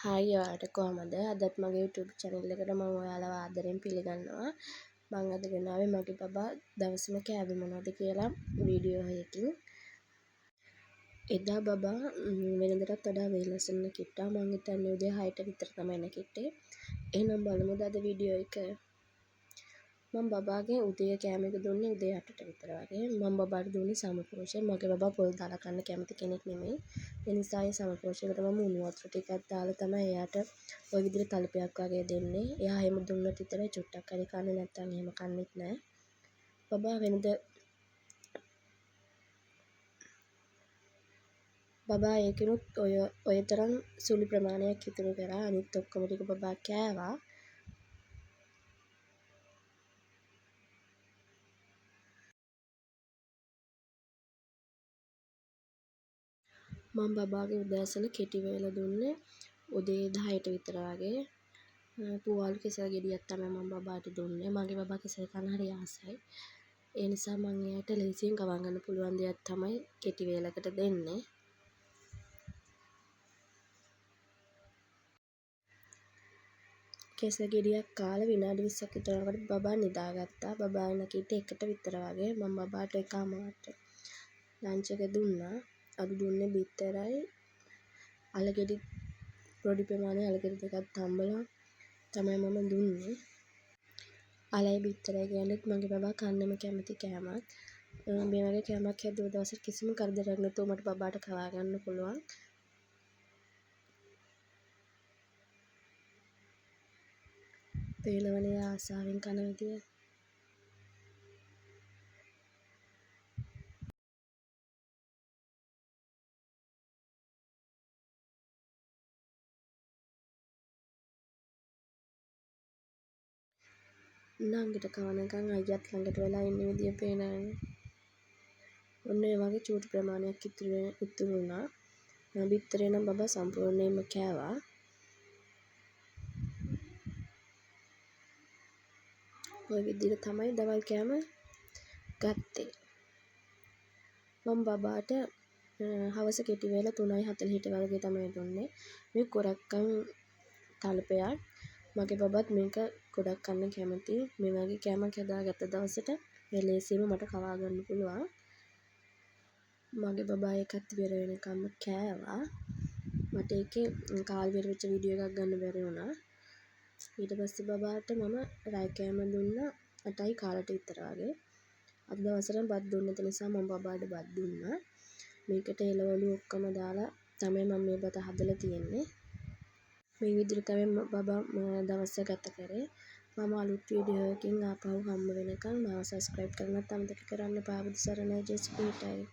Hi ඔයාලට කොහමද? අදත් මගේ YouTube channel එකට මම ඔයාලව ආදරෙන් පිළිගන්නවා. මම අද ගෙනාවේ මගේ බබා දවසම කෑවේ මොනවද කියලා වීඩියෝ එකකින්. එදා බබා වෙනදටත් වඩා වෙලසන කිට්ටා. මං හිතන්නේ උදේ 6ට විතර තමයි නැගිට්ටේ. එහෙනම් බලමුද අද වීඩියෝ එක. මම බබාගේ උදේ කෑම එක දුන්නේ උදේ 8ට විතර වගේ. මම බබාට දුන්නේ සමපෝෂ. මගේ බබා පොල් දාලා කන්න කැමති කෙනෙක් නෙමෙයි. ඒ නිසා ඒ සමපෝෂයකට මම උණු වතුර ටිකක් දාලා තමයි එයාට ওই විදිහට තලපයක් වගේ දෙන්නේ. එයා එහෙම දුන්නොත් විතරයි චුට්ටක් හරි කන්නේ, නැත්නම් එහෙම කන්නේත් නැහැ. බබා ඒකිනුත් ඔය තරම් සුළු ප්‍රමාණයක් ඉතුරු කරා. අනිත් ඔක්කොම ටික බබා කෑවා. මම බබාගේ උදෑසන කෙටි වේල දුන්නේ උදේ 10ට විතර වගේ. පුවාලු කෙසෙල් ගෙඩියක් තමයි මම බබාට දුන්නේ. මගේ බබා කෙසෙල් කන්න හරි ආසයි. ඒ නිසා මම එයාට ලේසියෙන් කවා ගන්න පුළුවන් දෙයක් තමයි කෙටි වේලකට දෙන්නේ. කෙසෙල් ගෙඩියක් කාලා විනාඩි 20ක් විතර යනකොට බබා නිදාගත්තා. බබා නැගිට්ටේ 1ට විතර වගේ. මම බබාට එකමාරට ලන්ච් එක දුන්නා. අද දුන්නේ බිත්තරයි අලගෙඩි පොඩි ප්‍රමාණයේ අලගෙඩි දෙකක් තම්බලා තමයි මම දුන්නේ. අලයි බිත්තරයි කියන්නේත් මගේ බබා කන්නම කැමති කෑමක්. මේ වගේ කෑමක් හැදුව දවසට කිසිම කරදරයක් නැතුව මට බබාට කවා ගන්න පුළුවන්. පේනවනේ ආසාවෙන් කන විදිය. නංගිට කවනකම් අයියත් ළඟට වෙලා ඉන්න විදිය පේනවනේ. ඔන්න ඒ වගේ චූටි ප්‍රමාණයක් ඉතුරු වුණා. බිත්තරේ නම් බබා සම්පූර්ණයෙන්ම කෑවා. ඔය විදිහට තමයි දවල් කෑම ගත්තේ. මම බබාට හවස කෙටි වේල 3:40ට වගේ තමයි දුන්නේ. මේ කොරක්කන් තලපයක්. මගේ බබාත් මේක ගොඩක් කන්න කැමතියි. මේ වගේ කෑමක් හදාගත්ත දවසට ලේසියෙන්ම මට කවා ගන්න පුළුවන්. මගේ බබා ඒකත් ඉවර වෙනකම්ම කෑවා. මට ඒකේ කාල් ඉවර වෙච්ච වීඩියෝ එකක් ගන්න බැරි වුණා. ඊට පස්සේ බබාට මම රෑ කෑම දුන්නා 8යි කාලට විතර වගේ. අද දවසට බත් දුන්න නැති නිසා මම බබාට බත් දුන්නා. මේකට එළවලු ඔක්කොම දාලා තමයි මම මේ බත හදලා තියෙන්නේ. මේ විදිහට තමයි බබා දවස ගත කරේ. මම අලුත් වීඩියෝ එකකින් ආපහු හම්බ වෙනකන් මාව සබ්ස්ක්‍රයිබ් කරන්නත් අමතක කරන්න එපා. බුදු සරණයි ජේසුස් පිටයි.